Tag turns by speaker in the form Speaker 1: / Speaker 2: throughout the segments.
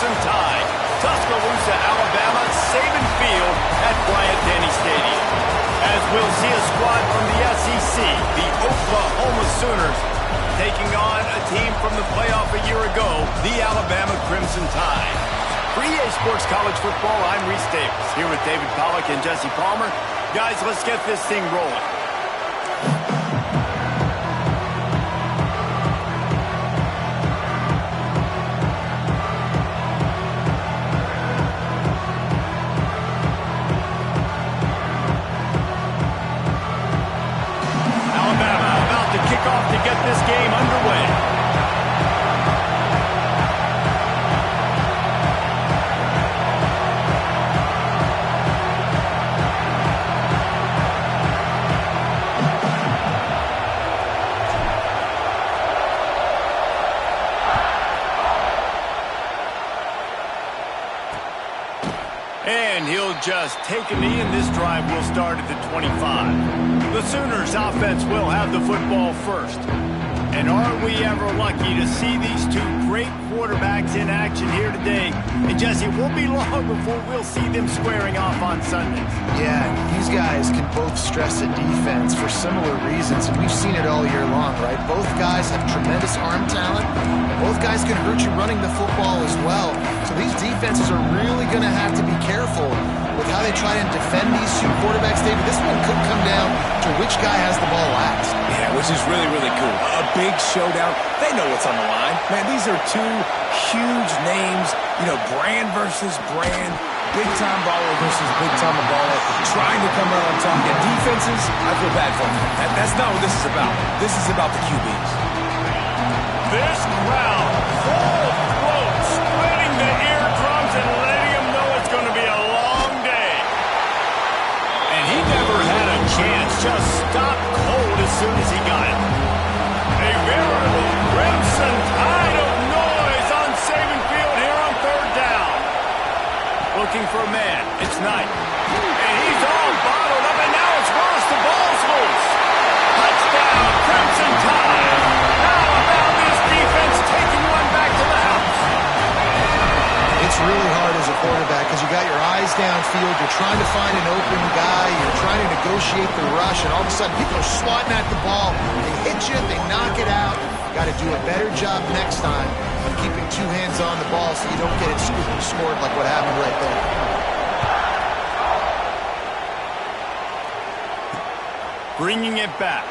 Speaker 1: Crimson Tide. Tuscaloosa, Alabama, Saban Field at Bryant-Denny Stadium. As we'll see a squad from the SEC, the Oklahoma Sooners, taking on a team from the playoff a year ago, the Alabama Crimson Tide. For EA Sports College Football, I'm Reese Davis, here with David Pollack and Jesse Palmer. Guys, let's get this thing rolling. To get this game underway. And he'll just take a knee, and this drive will start at the 25. The Sooners offense will have the football first. And are we ever lucky to see these two great quarterbacks in action here today? And Jesse, it won't be long before we'll see them squaring off on Sundays.
Speaker 2: Yeah, these guys can both stress a defense for similar reasons, and we've seen it all year long, right? Both guys have tremendous arm talent. Both guys can hurt you running the football as well. So these defenses are really going to have to be careful with how they try and defend these two quarterbacks. David, this one could come down to which guy has the ball last.
Speaker 3: Yeah, which is really, really cool. A big showdown. They know what's on the line. Man, these are two huge names. You know, brand versus brand. Big-time baller versus big-time baller. Trying to come out on top. And defenses, I feel bad for them. That's not what this is about. This is about the QBs.
Speaker 1: This crowd, full throat, splitting the eardrums and letting them know it's going to be a long day. And he never had a chance. Just stopped cold as soon as he got it. A veritable Crimson Tide of noise on Saban Field here on third down. Looking for a man. It's Knight. And he's all bottled up, and now it's Ross. The ball's loose. Touchdown, Crimson Tide. How about this defense taking one back to the house?
Speaker 2: It's really hard as a quarterback because you got your eyes downfield, you're trying to find an open guy, you're trying to negotiate the rush, and all of a sudden people are swatting at the ball. They hit you, they knock it out. Got to do a better job next time of keeping two hands on the ball so you don't get it scooped and scored like what happened right there.
Speaker 1: Bringing it back.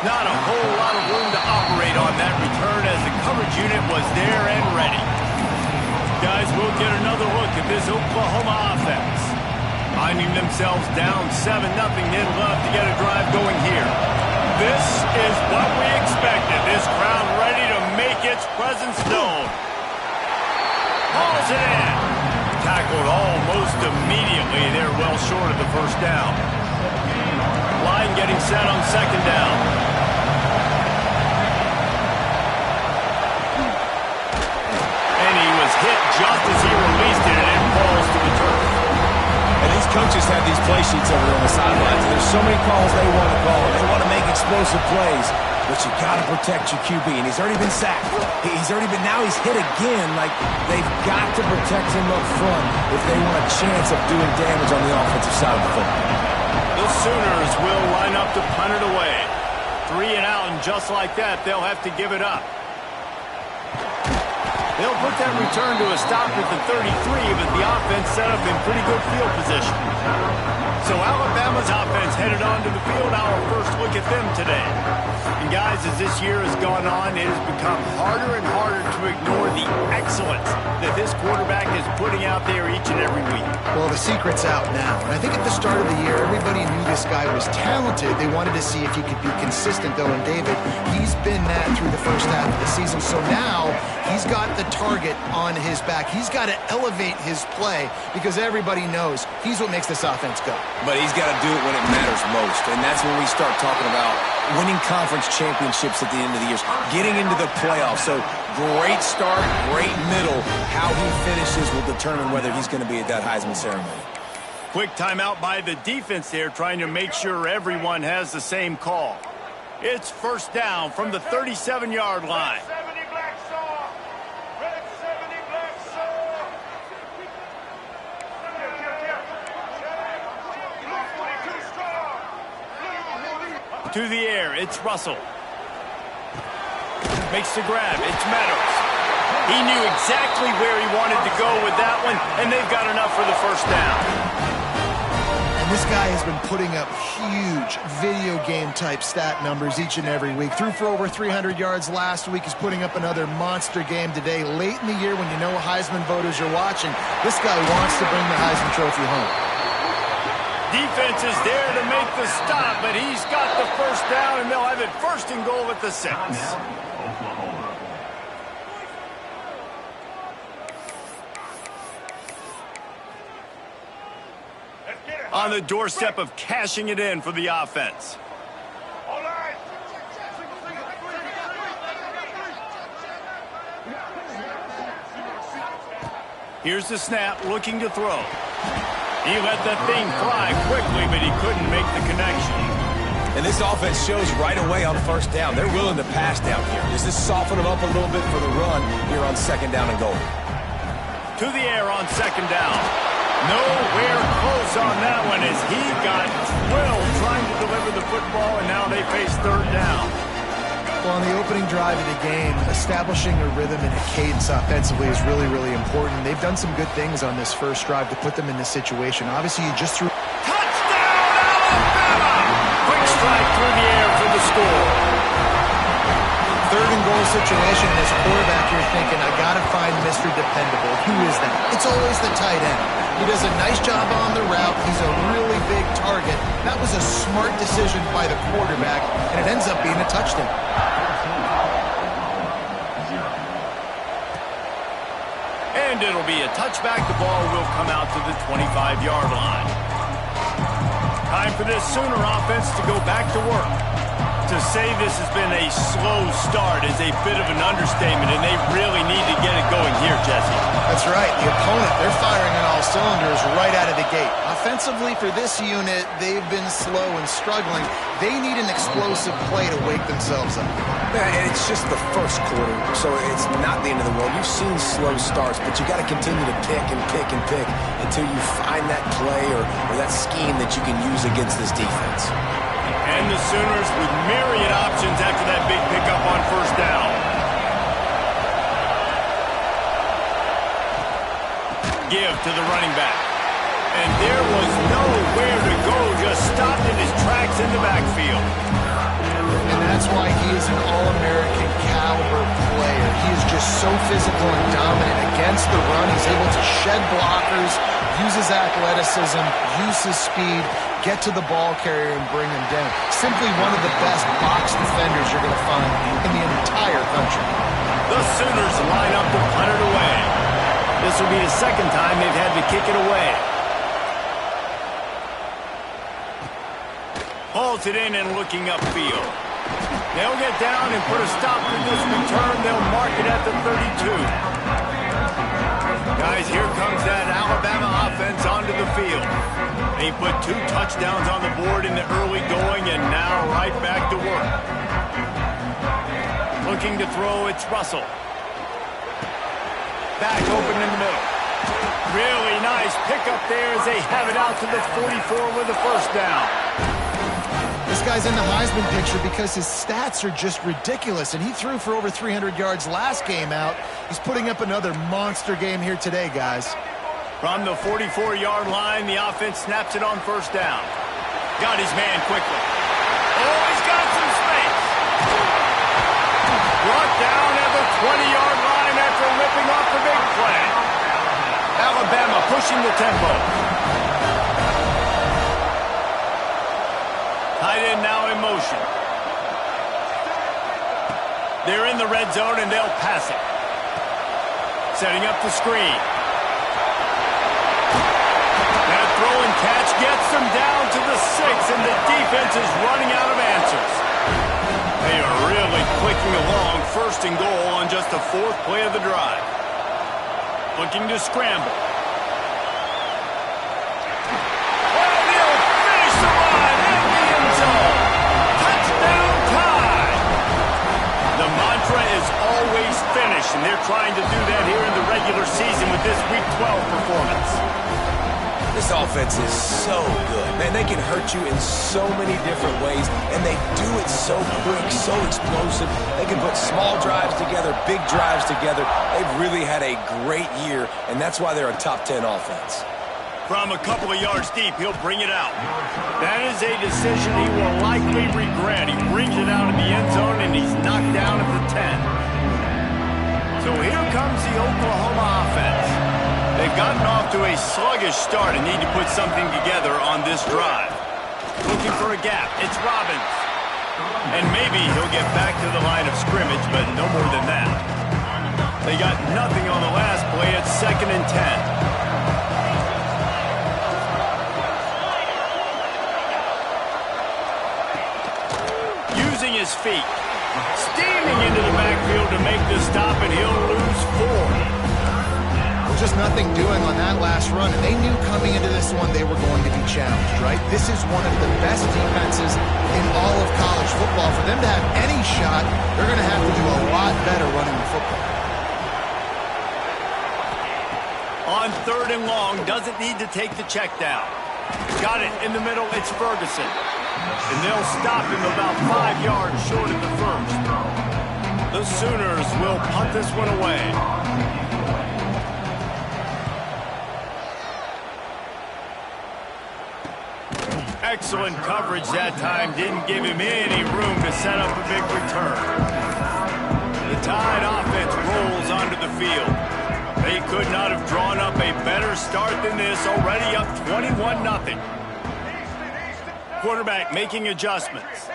Speaker 1: Not a whole lot of room to operate on that return as the coverage unit was there and ready. Guys, we'll get another look at this Oklahoma offense. Finding themselves down 7-0, they'd love to get a drive going here. This is what we expected. This crowd ready to make its presence known. Hauls it in. Tackled almost immediately. They're well short of the first down. Line getting set on second down. And he was hit just as he released it, and it falls to the turf.
Speaker 3: And these coaches have these play sheets over there on the sidelines. There's so many calls they want to call. They want to make explosive plays. But you got to protect your QB. And he's already been sacked. Now he's hit again. Like, they've got to protect him up front if they want a chance of doing damage on the offensive side of the football.
Speaker 1: The Sooners will line up to punt it away. 3 and out, and just like that, they'll have to give it up. They'll put that return to a stop at the 33, but the offense set up in pretty good field position. So Alabama's offense headed onto the field. Our first look at them today. And guys, as this year has gone on, it has become harder and harder to ignore the excellence that this quarterback is putting out there each and every week.
Speaker 2: Well, the secret's out now. And I think at the start of the year, everybody knew this guy was talented. They wanted to see if he could be consistent, though. And David, he's been that through the first half of the season. So now he's got the target on his back. He's got to elevate his play because everybody knows he's what makes this offense go.
Speaker 3: But he's got to do it when it matters most. And that's when we start talking about winning conference championships at the end of the year, getting into the playoffs. So great start, great middle. How he finishes will determine whether he's going to be at that Heisman ceremony.
Speaker 1: Quick timeout by the defense there, trying to make sure everyone has the same call. It's first down from the 37-yard line.
Speaker 4: Red 70 Black Star. Red 70
Speaker 1: To the air, it's Russell. Makes the grab, it's Meadows. He knew exactly where he wanted to go with that one, and they've got enough for the first down.
Speaker 2: And this guy has been putting up huge video game type stat numbers each and every week. Threw for over 300 yards last week. He's putting up another monster game today. Late in the year when you know Heisman voters are watching, this guy wants to bring the Heisman Trophy home.
Speaker 1: Defense is there to make the stop, but he's got the first down, and they'll have it first and goal at the 6. On the doorstep of cashing it in for the offense. Here's the snap, looking to throw. He let that thing fly quickly, but he couldn't make the connection.
Speaker 3: And this offense shows right away on first down. They're willing to pass down here. Does this soften them up a little bit for the run here on 2nd down and goal?
Speaker 1: To the air on 2nd down. Nowhere close on that one as he got thrilled trying to deliver the football, and now they face 3rd down.
Speaker 2: Well, on the opening drive of the game, establishing a rhythm and a cadence offensively is really, really important. They've done some good things on this first drive to put them in this situation. Obviously, you just threw...
Speaker 1: Touchdown, Alabama! Quick strike through the air for the score.
Speaker 2: 3rd and goal situation, and as a quarterback, you're thinking, I got to find Mr. Dependable. Who is that? It's always the tight end. He does a nice job on the route. He's a really big target. That was a smart decision by the quarterback, and it ends up being a touchdown.
Speaker 1: And it'll be a touchback. The ball will come out to the 25-yard line. Time for this Sooner offense to go back to work. To say this has been a slow start is a bit of an understatement, and they really need to get it going here, Jesse.
Speaker 2: That's right. The opponent, they're firing on all cylinders right out of the gate. Offensively, for this unit, they've been slow and struggling. They need an explosive play to wake themselves up.
Speaker 3: Yeah, and it's just the first quarter, so it's not the end of the world. You've seen slow starts, but you got to continue to pick and pick and pick until you find that play or that scheme that you can use against this defense.
Speaker 1: And the Sooners with myriad options after that big pickup on first down. Give to the running back. And there was nowhere to go, just stopped in his tracks in the backfield.
Speaker 2: And that's why he is an All-American caliber player. He is just so physical and dominant against the run. He's able to shed blockers, use his athleticism, use his speed, get to the ball carrier and bring him down. Simply one of the best box defenders you're going to find in the entire country.
Speaker 1: The Sooners line up to punt it away. This will be the 2nd time they've had to kick it away. Hauls it in and looking upfield. They'll get down and put a stop to this return. They'll mark it at the 32. Guys, here comes that Alabama offense onto the field. They put 2 touchdowns on the board in the early going, and now right back to work. Looking to throw, it's Russell. Back open in the middle. Really nice pickup there as they have it out to the 44 with a first down.
Speaker 2: This guy's in the Heisman picture because his stats are just ridiculous, and he threw for over 300 yards last game out. He's putting up another monster game here today, guys.
Speaker 1: From the 44-yard line, the offense snaps it on first down. Got his man quickly. Oh, he's got some space. Brought down at the 20-yard line after ripping off the big play. Alabama pushing the tempo. Tight end now in motion. They're in the red zone, and they'll pass it. Setting up the screen. That throw and catch gets them down to the 6, and the defense is running out of answers. They are really clicking along, 1st and goal on just the 4th play of the drive. Looking to scramble. And they're trying to do that here in the regular season with this Week 12 performance.
Speaker 3: This offense is so good. Man, they can hurt you in so many different ways, and they do it so quick, so explosive. They can put small drives together, big drives together. They've really had a great year, and that's why they're a top 10 offense.
Speaker 1: From a couple of yards deep, he'll bring it out. That is a decision he will likely regret. He brings it out of the end zone, and he's knocked down at the 10. So here comes the Oklahoma offense. They've gotten off to a sluggish start and need to put something together on this drive. Looking for a gap. It's Robbins. And maybe he'll get back to the line of scrimmage, but no more than that. They got nothing on the last play. It's 2nd and 10. Using his feet. Steaming into the backfield to make the stop, and he'll lose 4.
Speaker 2: Just nothing doing on that last run, and they knew coming into this one they were going to be challenged, right? This is one of the best defenses in all of college football. For them to have any shot, they're going to have to do a lot better running the football.
Speaker 1: On 3rd and long, doesn't need to take the check down. Got it in the middle, it's Ferguson. And they'll stop him about 5 yards short of the first. The Sooners will punt this one away. Excellent coverage that time. Didn't give him any room to set up a big return. The Tide offense rolls onto the field. They could not have drawn up a better start than this. Already up 21-0. Quarterback making adjustments.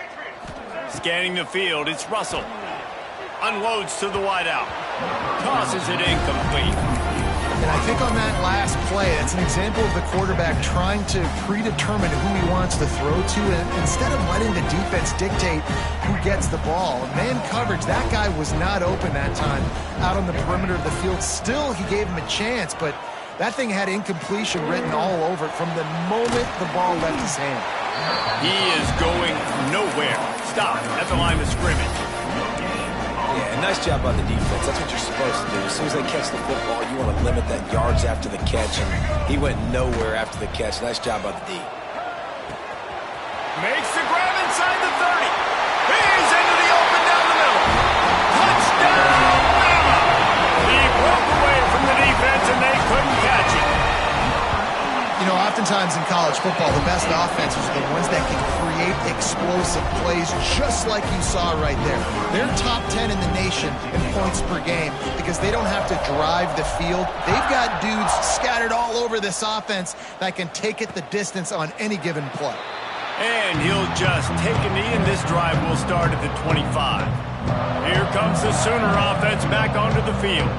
Speaker 1: Scanning the field. It's Russell. Unloads to the wideout. Tosses it incomplete.
Speaker 2: And I think on that last play, that's an example of the quarterback trying to predetermine who he wants to throw to, and instead of letting the defense dictate who gets the ball. Man coverage, that guy was not open that time out on the perimeter of the field. Still, he gave him a chance, but that thing had incompletion written all over it from the moment the ball left his hand.
Speaker 1: He is going nowhere. Stop at the line of scrimmage.
Speaker 3: Yeah, nice job by the defense. That's what you're supposed to do. As soon as they catch the football, you want to limit that yards after the catch, and he went nowhere after the catch. Nice job by the D.
Speaker 1: Makes the grab inside the 30. He's into the open down the middle. Touchdown, Bama! He broke away from the defense, and they couldn't catch him.
Speaker 2: You know, oftentimes in college football, the best offenses are the ones that can create explosive plays, just like you saw right there. They're top 10 in the nation in points per game because they don't have to drive the field. They've got dudes scattered all over this offense that can take it the distance on any given play.
Speaker 1: And he'll just take a knee, and this drive will start at the 25. Here comes the Sooner offense back onto the field.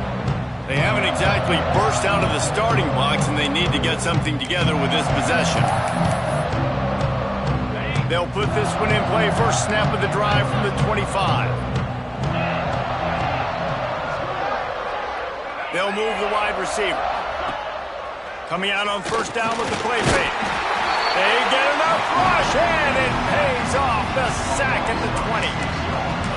Speaker 1: They haven't exactly burst out of the starting blocks, and they need to get something together with this possession. They'll put this one in play. First snap of the drive from the 25. They'll move the wide receiver. Coming out on first down with the play fake. They get enough rush, and it pays off. The sack at the 20.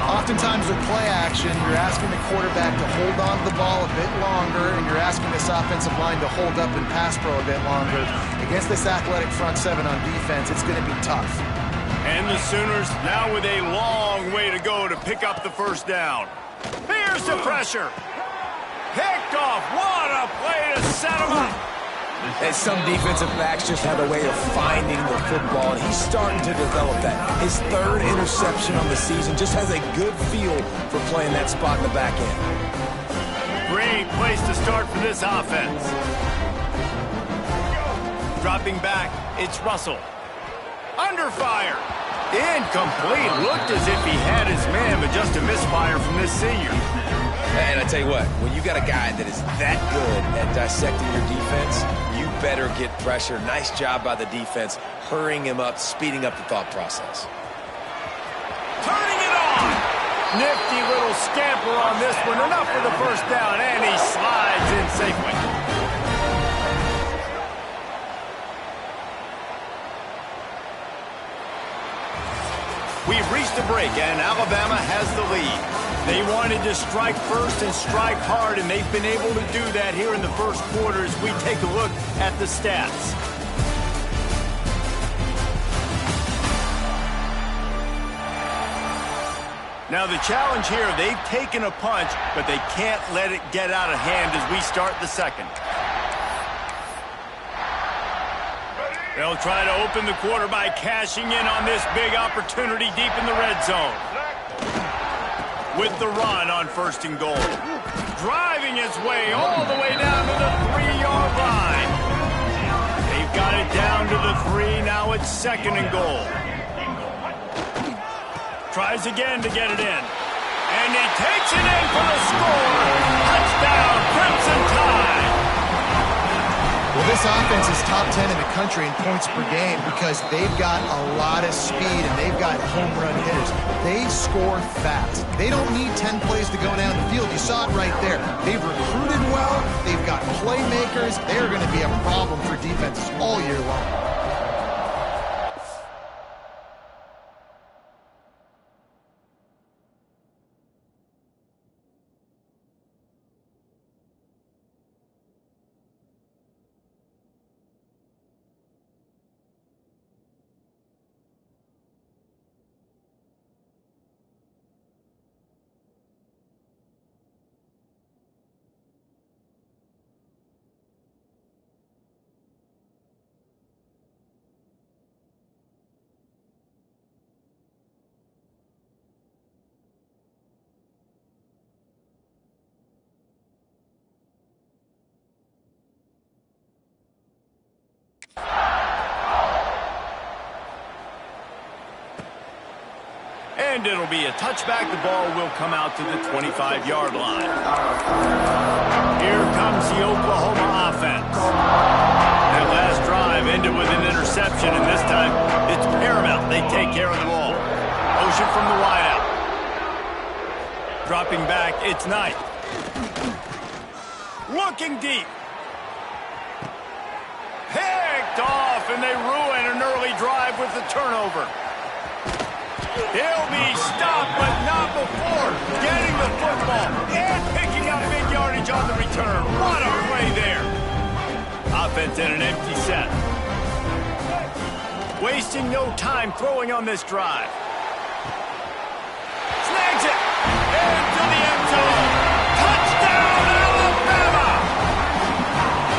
Speaker 2: Oftentimes with play action, you're asking the quarterback to hold on to the ball a bit longer, and you're asking this offensive line to hold up in pass pro a bit longer. Against this athletic front seven on defense, it's going to be tough.
Speaker 1: And the Sooners now with a long way to go to pick up the first down. Here's the pressure. Picked off. What a play to set him up.
Speaker 3: And some defensive backs just have a way of finding the football, and he's starting to develop that. His 3rd interception on the season, just has a good feel for playing that spot in the back end.
Speaker 1: Great place to start for this offense. Dropping back, it's Russell. Under fire. Incomplete. Looked as if he had his man, but just a misfire from this senior.
Speaker 3: And I tell you what, when you got a guy that is that good at dissecting your defense, you better get pressure. Nice job by the defense, hurrying him up, speeding up the thought process.
Speaker 1: Turning it on. Nifty little scamper on this one. Enough for the first down, and he slides in safely. We've reached the break, and Alabama has the lead. They wanted to strike first and strike hard, and they've been able to do that here in the first quarter as we take a look at the stats. Now the challenge here, they've taken a punch, but they can't let it get out of hand as we start the second. They'll try to open the quarter by cashing in on this big opportunity deep in the red zone. With the run on 1st and goal. Driving his way all the way down to the 3-yard line. They've got it down to the 3. Now it's 2nd and goal. Tries again to get it in. And he takes it in for the score. Touchdown, Crimson Tide.
Speaker 2: Well, this offense is top 10 in the country in points per game because they've got a lot of speed and they've got home run hitters. They score fast. They don't need 10 plays to go down the field. You saw it right there. They've recruited well. They've got playmakers. They're going to be a problem for defenses all year long.
Speaker 1: And it'll be a touchback. The ball will come out to the 25-yard line. Here comes the Oklahoma offense. That last drive ended with an interception, and this time it's paramount they take care of the ball. Motion from the wideout. Dropping back, it's Knight. Looking deep. Picked off, and they ruin an early drive with the turnover. He'll be stopped, but not before getting the football and picking up big yardage on the return. What a play there. Offense in an empty set. Wasting no time throwing on this drive. Snags it into the end zone. Touchdown, Alabama!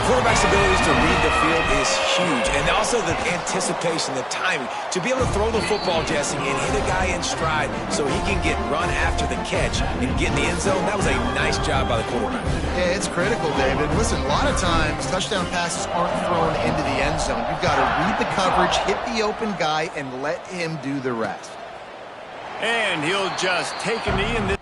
Speaker 3: Quarterback's abilities to read the field is huge, and also the anticipation, the timing. To be able to throw the football, Jesse, and hit a guy in stride so he can get run after the catch and get in the end zone, that was a nice job by the quarterback.
Speaker 2: Yeah, it's critical, David. Listen, a lot of times touchdown passes aren't thrown into the end zone. You've got to read the coverage, hit the open guy, and let him do the rest.
Speaker 1: And he'll just take a knee in this.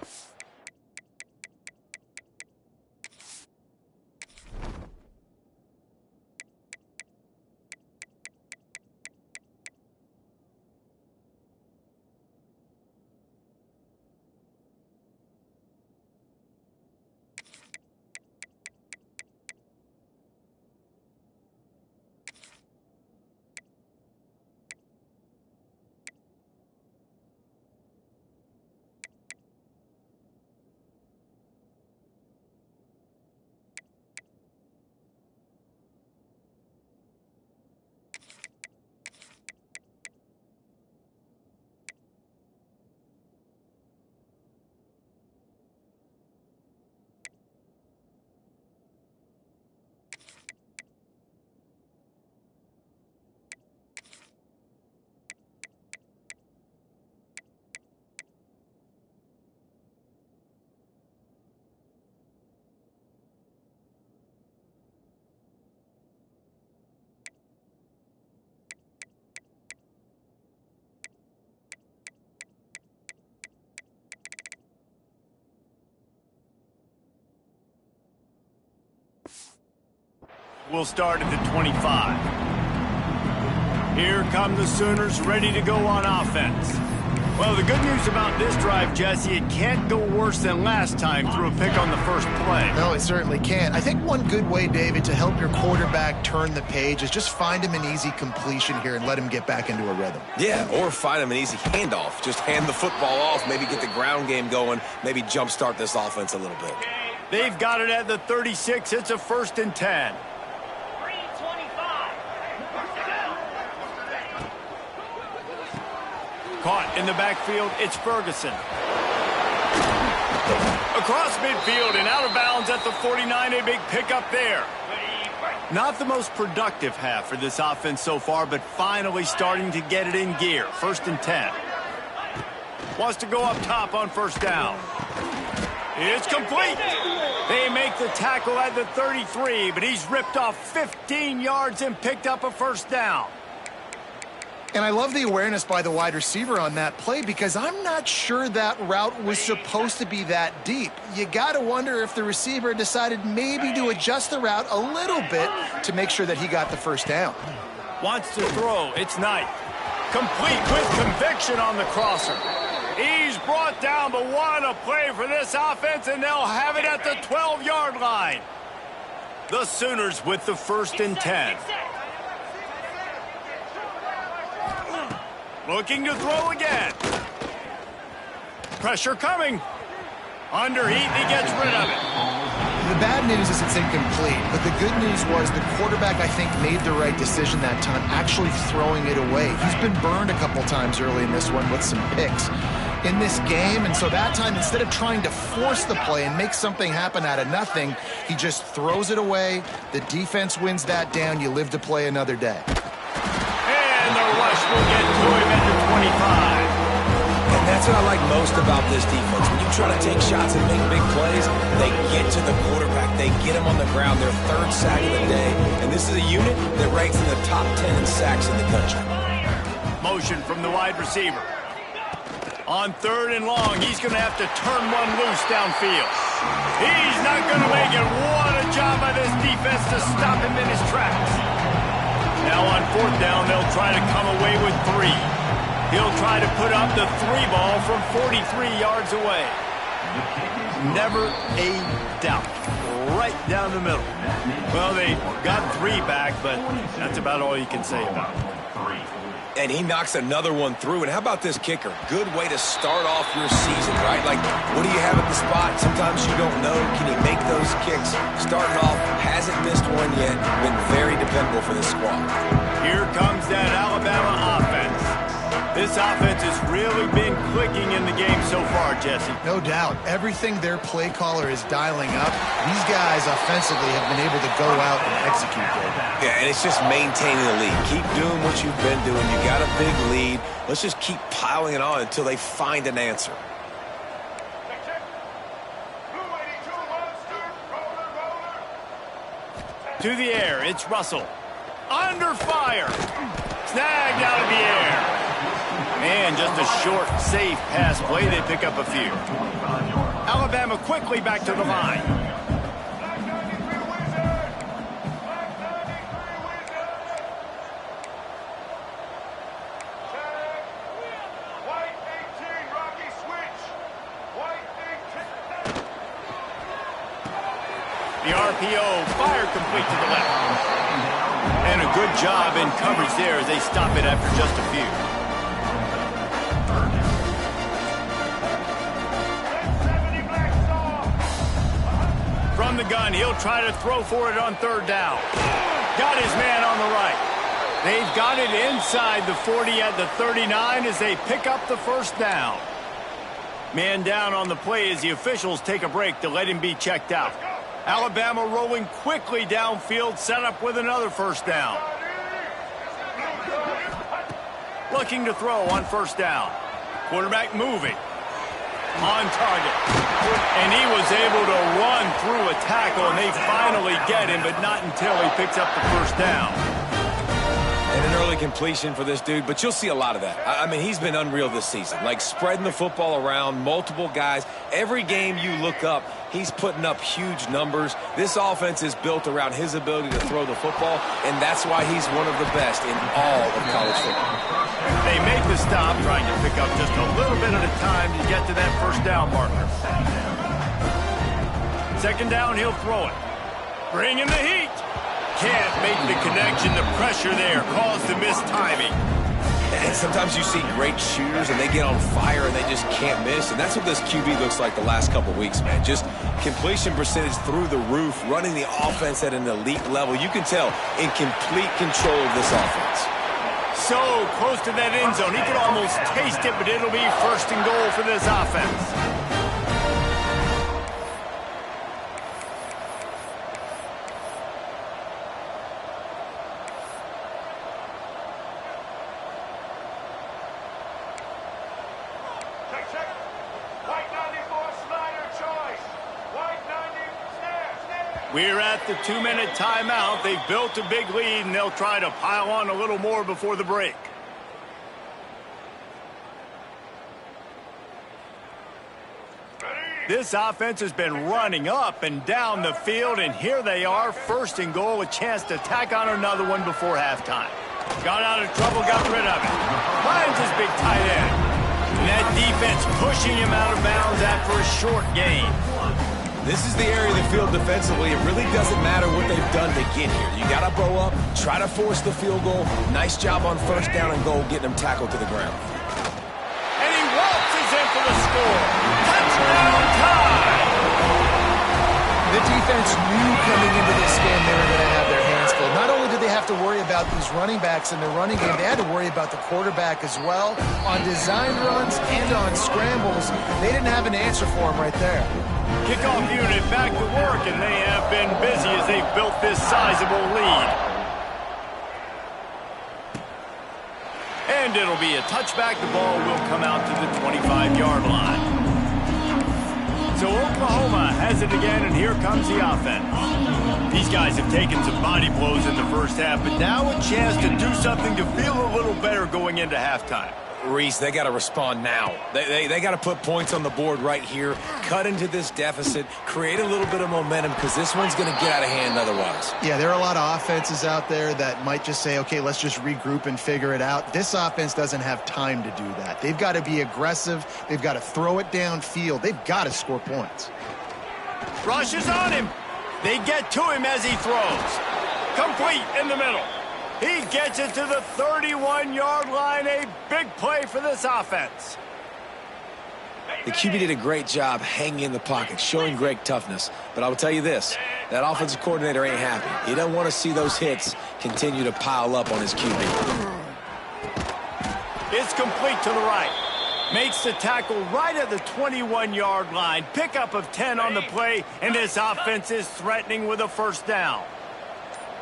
Speaker 1: Will start at the 25. Here come the Sooners ready to go on offense. Well, the good news about this drive, Jesse, it can't go worse than last time through a pick on the first play.
Speaker 2: No, it certainly can't. I think one good way, David, to help your quarterback turn the page is just find him an easy completion here and let him get back into a rhythm.
Speaker 3: Yeah, or find him an easy handoff. Just hand the football off, maybe get the ground game going, maybe jumpstart this offense a little bit.
Speaker 1: They've got it at the 36. It's a 1st and 10. Caught in the backfield, it's Ferguson. Across midfield and out of bounds at the 49, a big pickup there. Not the most productive half for this offense so far, but finally starting to get it in gear. 1st and 10. Wants to go up top on 1st down. It's complete. They make the tackle at the 33, but he's ripped off 15 yards and picked up a 1st down.
Speaker 2: And I love the awareness by the wide receiver on that play because I'm not sure that route was supposed to be that deep. You got to wonder if the receiver decided maybe to adjust the route a little bit to make sure that he got the 1st down.
Speaker 1: Wants to throw. It's Knight. Complete with conviction on the crosser. He's brought down, but what a play for this offense, and they'll have it at the 12-yard line. The Sooners with the 1st and 10. Looking to throw again. Pressure coming. Underheat, he gets rid of it.
Speaker 2: The bad news is it's incomplete, but the good news was the quarterback, I think, made the right decision that time, actually throwing it away. He's been burned a couple times early in this one with some picks in this game, and so that time, instead of trying to force the play and make something happen out of nothing, he just throws it away. The defense wins that down. You live to play another day.
Speaker 1: And the rush will get to him at the 25.
Speaker 3: And that's what I like most about this defense. When you try to take shots and make big plays, they get to the quarterback. They get him on the ground. Their 3rd sack of the day. And this is a unit that ranks in the top 10 in sacks in the country.
Speaker 1: Motion from the wide receiver. On 3rd and long, he's going to have to turn one loose downfield. He's not going to make it. What a job by this defense to stop him in his tracks. Now on 4th down, they'll try to come away with 3. He'll try to put up the 3 ball from 43 yards away. Never a doubt. Right down the middle. Well, they got 3 back, but that's about all you can say about it.
Speaker 3: And he knocks another one through. And how about this kicker? Good way to start off your season, right? Like, what do you have at the spot? Sometimes you don't know. Can he make those kicks? Starting off, hasn't missed one yet. Been very dependable for this squad.
Speaker 1: Here comes that Alabama offense. This offense has really been clicking in the game so far, Jesse.
Speaker 2: No doubt. Everything their play caller is dialing up, these guys offensively have been able to go out and execute there.
Speaker 3: Yeah, and it's just maintaining the lead. Keep doing what you've been doing. You got a big lead. Let's just keep piling it on until they find an answer.
Speaker 1: To the air, it's Russell. Under fire. Snagged out of the air. And just a short, safe pass play. They pick up a few. Alabama quickly back to the line. The RPO, fire complete to the left. And a good job in coverage there as they stop it after just a few. From the gun, he'll try to throw for it on 3rd down. Got his man on the right. They've got it inside the 40 at the 39 as they pick up the 1st down. Man down on the play as the officials take a break to let him be checked out. Alabama rolling quickly downfield, set up with another 1st down. Looking to throw on 1st down. Quarterback moving. On target. And he was able to run through a tackle, and they finally get him, but not until he picks up the 1st down.
Speaker 3: And an early completion for this dude, but you'll see a lot of that. I mean, he's been unreal this season. Like, spreading the football around, multiple guys. Every game you look up, he's putting up huge numbers. This offense is built around his ability to throw the football, and that's why he's one of the best in all of college football.
Speaker 1: They make the stop, trying to pick up just a little bit at a time to get to that 1st down marker. 2nd down, he'll throw it. Bring in the heat. Can't make the connection. The pressure there caused the missed timing.
Speaker 3: And sometimes you see great shooters and they get on fire and they just can't miss. And that's what this QB looks like the last couple weeks, man. Just completion percentage through the roof, running the offense at an elite level. You can tell in complete control of this offense.
Speaker 1: So close to that end zone. He could almost taste it, but it'll be 1st and goal for this offense. We're at the 2-minute timeout. They've built a big lead, and they'll try to pile on a little more before the break. This offense has been running up and down the field, and here they are, first and goal, a chance to tack on another one before halftime. Got out of trouble, got rid of it. Finds his big tight end. And that defense pushing him out of bounds after a short gain.
Speaker 3: This is the area of the field defensively. It really doesn't matter what they've done to get here. You got to bow up, try to force the field goal. Nice job on first down and goal, getting them tackled to the ground.
Speaker 1: And he waltzes in for the score. Touchdown tie!
Speaker 2: The defense knew coming into this game they were going to have their hands full. Not only did they have to worry about these running backs in the running game, they had to worry about the quarterback as well. On design runs and on scrambles, they didn't have an answer for him right there.
Speaker 1: Kickoff unit back to work, and they have been busy as they've built this sizable lead. And it'll be a touchback. The ball will come out to the 25-yard line. So Oklahoma has it again, and here comes the offense. These guys have taken some body blows in the first half, but now a chance to do something to feel a little better going into halftime.
Speaker 3: Reese, they got to respond now. They got to put points on the board right here, cut into this deficit, create a little bit of momentum, because this one's going to get out of hand otherwise.
Speaker 2: Yeah, there are a lot of offenses out there that might just say, okay, let's just regroup and figure it out. This offense doesn't have time to do that. They've got to be aggressive. They've got to throw it downfield. They've got to score points.
Speaker 1: Rush is on him. They get to him as he throws. Complete in the middle. He gets it to the 31-yard line. A big play for this offense.
Speaker 3: The QB did a great job hanging in the pocket, showing great toughness. But I will tell you this, that offensive coordinator ain't happy. He doesn't want to see those hits continue to pile up on his QB.
Speaker 1: It's complete to the right. Makes the tackle right at the 21-yard line. Pickup of 10 on the play, and this offense is threatening with a first down.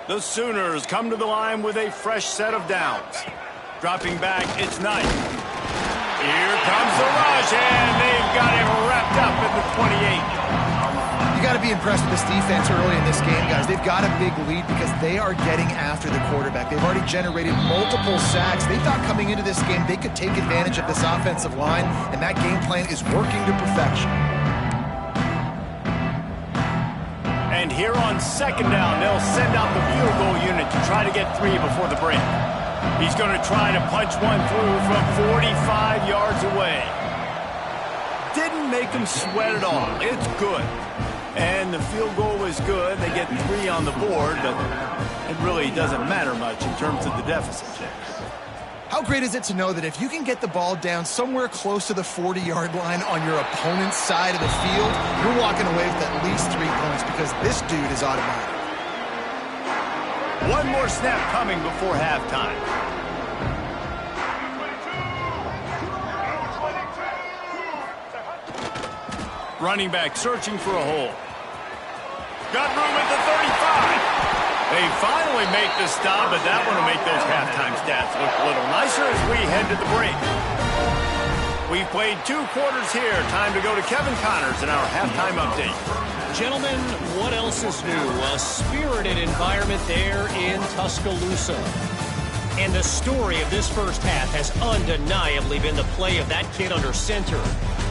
Speaker 1: The Sooners come to the line with a fresh set of downs. Dropping back, it's Knight. Here comes the rush, and they've got him wrapped up at the 28.
Speaker 2: You got to be impressed with this defense early in this game, guys. They've got a big lead because they are getting after the quarterback. They've already generated multiple sacks. They thought coming into this game they could take advantage of this offensive line, and that game plan is working to perfection.
Speaker 1: And here on second down, they'll send out the field goal unit to try to get 3 before the break. He's going to try to punch one through from 45 yards away. Didn't make him sweat at all. It's good. And the field goal is good. They get 3 on the board, but it really doesn't matter much in terms of the deficit.
Speaker 2: How great is it to know that if you can get the ball down somewhere close to the 40-yard line on your opponent's side of the field, you're walking away with at least 3 points because this dude is automatic.
Speaker 1: One more snap coming before halftime. Running back searching for a hole. Got room at the 35. They finally make the stop, but that one will make those halftime stats look a little nicer as we head to the break. We've played 2 quarters here. Time to go to Kevin Connors in our halftime update.
Speaker 4: Gentlemen, what else is new? A spirited environment there in Tuscaloosa. And the story of this first half has undeniably been the play of that kid under center.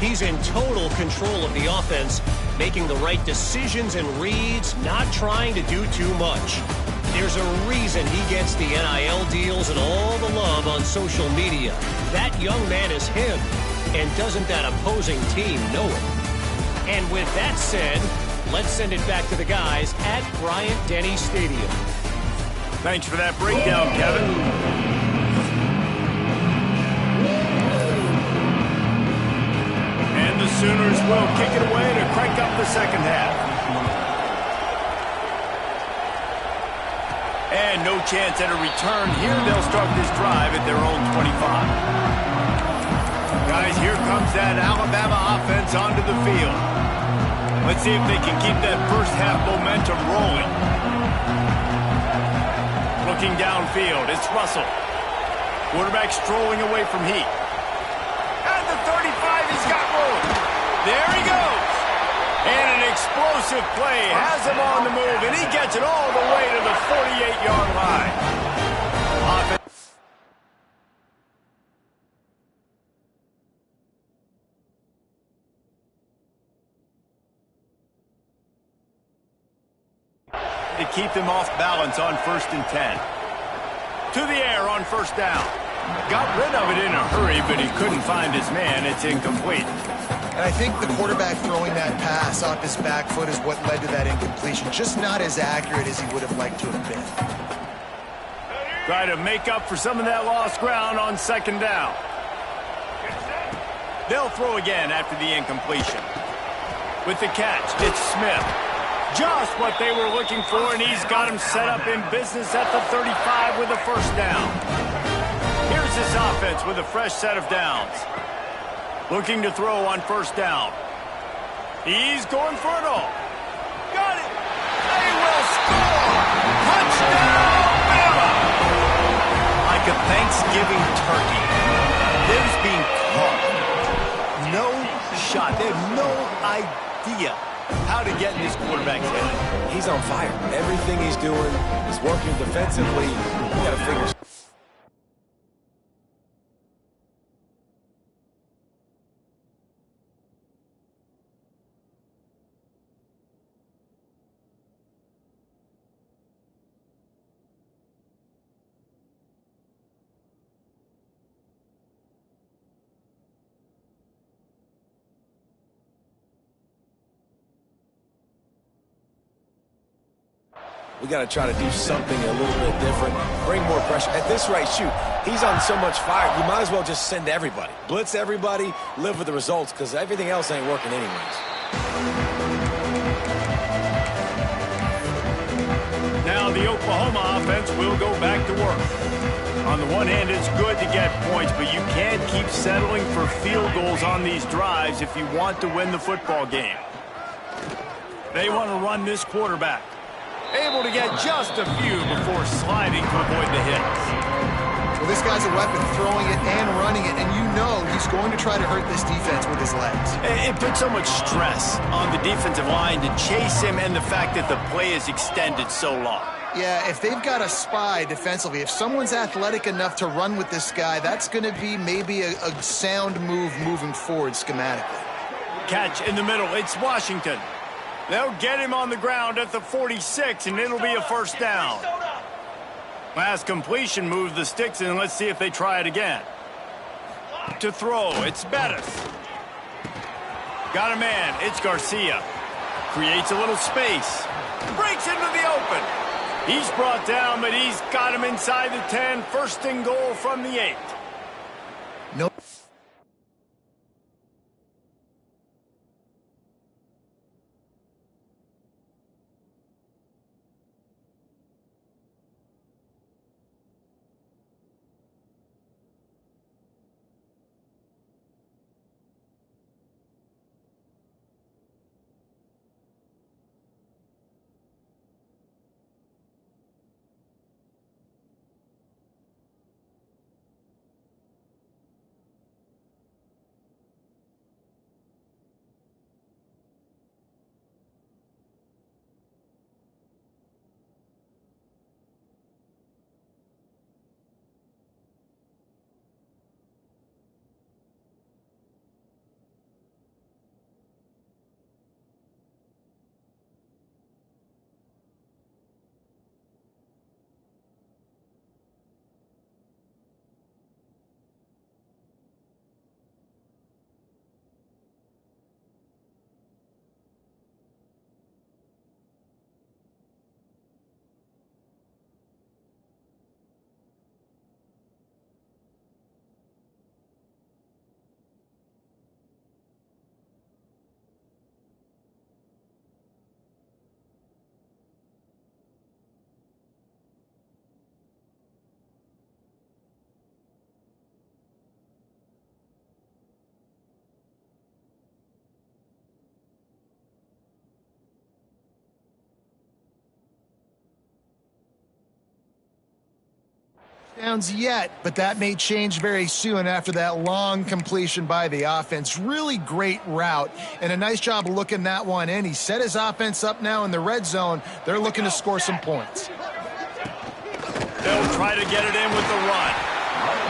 Speaker 4: He's in total control of the offense, making the right decisions and reads, not trying to do too much. There's a reason he gets the NIL deals and all the love on social media. That young man is him, and doesn't that opposing team know it? And with that said, let's send it back to the guys at Bryant-Denny Stadium.
Speaker 1: Thanks for that breakdown, Kevin. The Sooners will kick it away to crank up the second half. And no chance at a return here. They'll start this drive at their own 25. Guys, here comes that Alabama offense onto the field. Let's see if they can keep that first half momentum rolling. Looking downfield, it's Russell. Quarterback strolling away from Heat. At the 35, he's got room. There he goes. And an explosive play has him on the move, and he gets it all the way to the 48-yard line. To keep them off balance on 1st and 10. To the air on 1st down. Got rid of it in a hurry, but he couldn't find his man. It's incomplete.
Speaker 2: And I think the quarterback throwing that pass off his back foot is what led to that incompletion. Just not as accurate as he would have liked to have been.
Speaker 1: Try to make up for some of that lost ground on 2nd down. They'll throw again after the incompletion. With the catch, it's Smith. Just what they were looking for, and he's got him set up in business at the 35 with a 1st down. Here's his offense with a fresh set of downs. Looking to throw on 1st down. He's going for it all. Got it. They will score. Touchdown, Bama. Like a Thanksgiving turkey. They're being caught. No shot. They have no idea how to get in this quarterback's head.
Speaker 3: He's on fire. Everything he's doing is working defensively. You got to figure. We got to try to do something a little bit different, bring more pressure. At this rate, shoot, he's on so much fire, you might as well just send everybody. Blitz everybody, live with the results, because everything else ain't working anyways.
Speaker 1: Now the Oklahoma offense will go back to work. On the one hand, it's good to get points, but you can't keep settling for field goals on these drives if you want to win the football game. They want to run this quarterback. Able to get just a few before sliding to avoid the hits.
Speaker 2: Well, this guy's a weapon, throwing it and running it, and you know he's going to try to hurt this defense with his legs.
Speaker 1: It puts so much stress on the defensive line to chase him, and the fact that the play is extended so long.
Speaker 2: Yeah, if they've got a spy defensively, if someone's athletic enough to run with this guy, that's going to be maybe a sound move moving forward schematically.
Speaker 1: Catch in the middle. It's Washington. They'll get him on the ground at the 46, and it'll be a 1st down. Last completion moves the sticks, and let's see if they try it again. To throw, it's Bettis. Got a man, it's Garcia. Creates a little space. Breaks into the open. He's brought down, but he's got him inside the 10. 1st and goal from the 8.
Speaker 2: No. Downs yet, but that may change very soon after that long completion by the offense. Really great route and a nice job of looking that one in. He set his offense up now in the red zone. They're looking to score some points.
Speaker 1: They'll try to get it in with the run.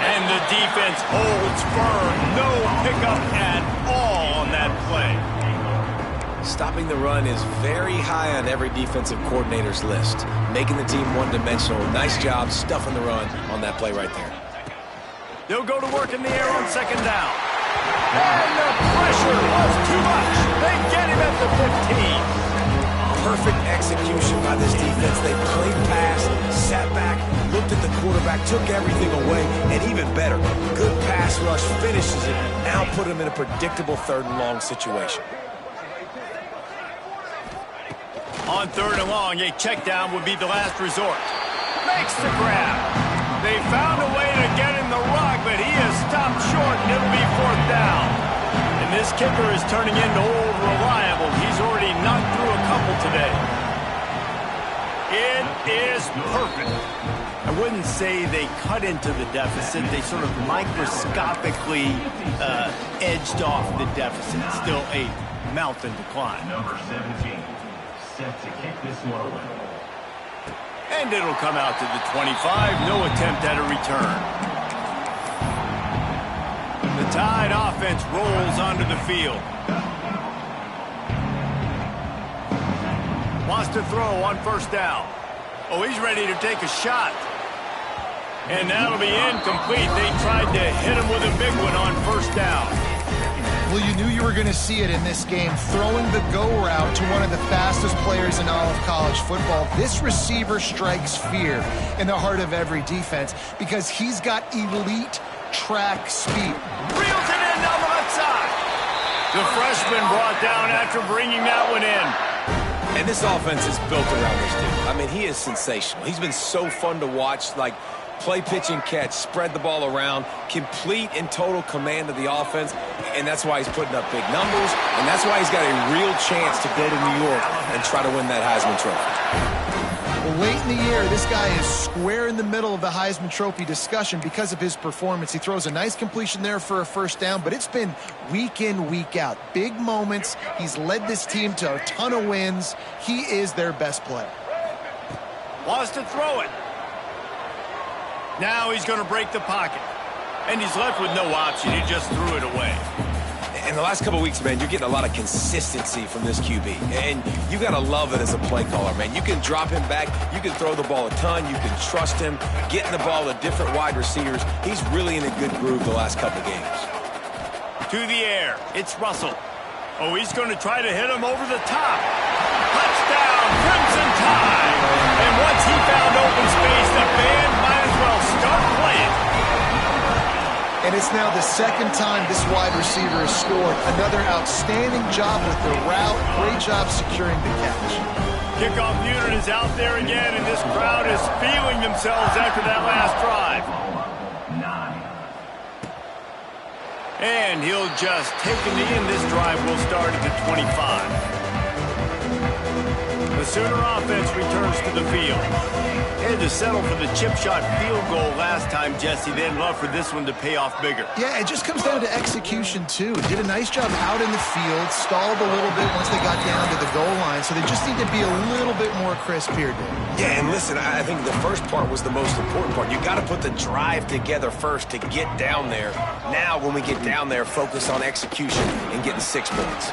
Speaker 1: And the defense holds firm. No pickup at all on that play.
Speaker 3: Stopping the run is very high on every defensive coordinator's list. Making the team one-dimensional. Nice job stuffing the run on that play right there.
Speaker 1: They'll go to work in the air on second down. And the pressure was too much. They get him at the 15.
Speaker 3: Perfect execution by this defense. They played pass, sat back, looked at the quarterback, took everything away, and even better, good pass rush, finishes it, now put him in a predictable 3rd and long situation.
Speaker 1: On 3rd and long, a check down would be the last resort. Makes the grab. They found a way to get in the rug, but he is stopped short, and it'll be 4th down. And this kicker is turning into old reliable. He's already knocked through a couple today. It is perfect. I wouldn't say they cut into the deficit. They sort of microscopically edged off the deficit. Still a mountain to climb.
Speaker 5: Number 17, set to kick this one away.
Speaker 1: And it'll come out to the 25. No attempt at a return. The Tide offense rolls onto the field. Wants to throw on 1st down. Oh, he's ready to take a shot. And that'll be incomplete. They tried to hit him with a big one on 1st down.
Speaker 2: Well, you knew you were going to see it in this game, throwing the go route to one of the fastest players in all of college football. This receiver strikes fear in the heart of every defense because he's got elite track speed.
Speaker 1: Reels it in down the left side. The freshman brought down after bringing that one in.
Speaker 3: And this offense is built around this dude. I mean, he is sensational. He's been so fun to watch, like play, pitch, and catch, spread the ball around, complete and total command of the offense, and that's why he's putting up big numbers, and that's why he's got a real chance to go to New York and try to win that Heisman Trophy.
Speaker 2: Well, late in the year, this guy is square in the middle of the Heisman Trophy discussion because of his performance. He throws a nice completion there for a 1st down, but it's been week in, week out. Big moments. He's led this team to a ton of wins. He is their best player.
Speaker 1: Wants to throw it. Now he's going to break the pocket. And he's left with no option. He just threw it away.
Speaker 3: In the last couple of weeks, man, you're getting a lot of consistency from this QB. And you got to love it as a play caller, man. You can drop him back. You can throw the ball a ton. You can trust him. Getting the ball to different wide receivers. He's really in a good groove the last couple of games.
Speaker 1: To the air. It's Russell. Oh, he's going to try to hit him over the top. Touchdown, Crimson Tide. And once he found open space, the band might as well start playing.
Speaker 2: And it's now the 2nd time this wide receiver has scored. Another outstanding job with the route. Great job securing the catch.
Speaker 1: Kickoff unit is out there again, and this crowd is feeling themselves after that last drive. And he'll just take the knee, and this drive will start at the 25. The Sooner offense returns to the field. They had to settle for the chip shot field goal last time, Jesse. They'd love for this one to pay off bigger.
Speaker 2: Yeah, it just comes down to execution, too. Did a nice job out in the field, stalled a little bit once they got down to the goal line, so they just need to be a little bit more crisp here, Dave.
Speaker 3: Yeah, and listen, I think the first part was the most important part. You got to put the drive together first to get down there. Now, when we get down there, focus on execution and getting 6 points.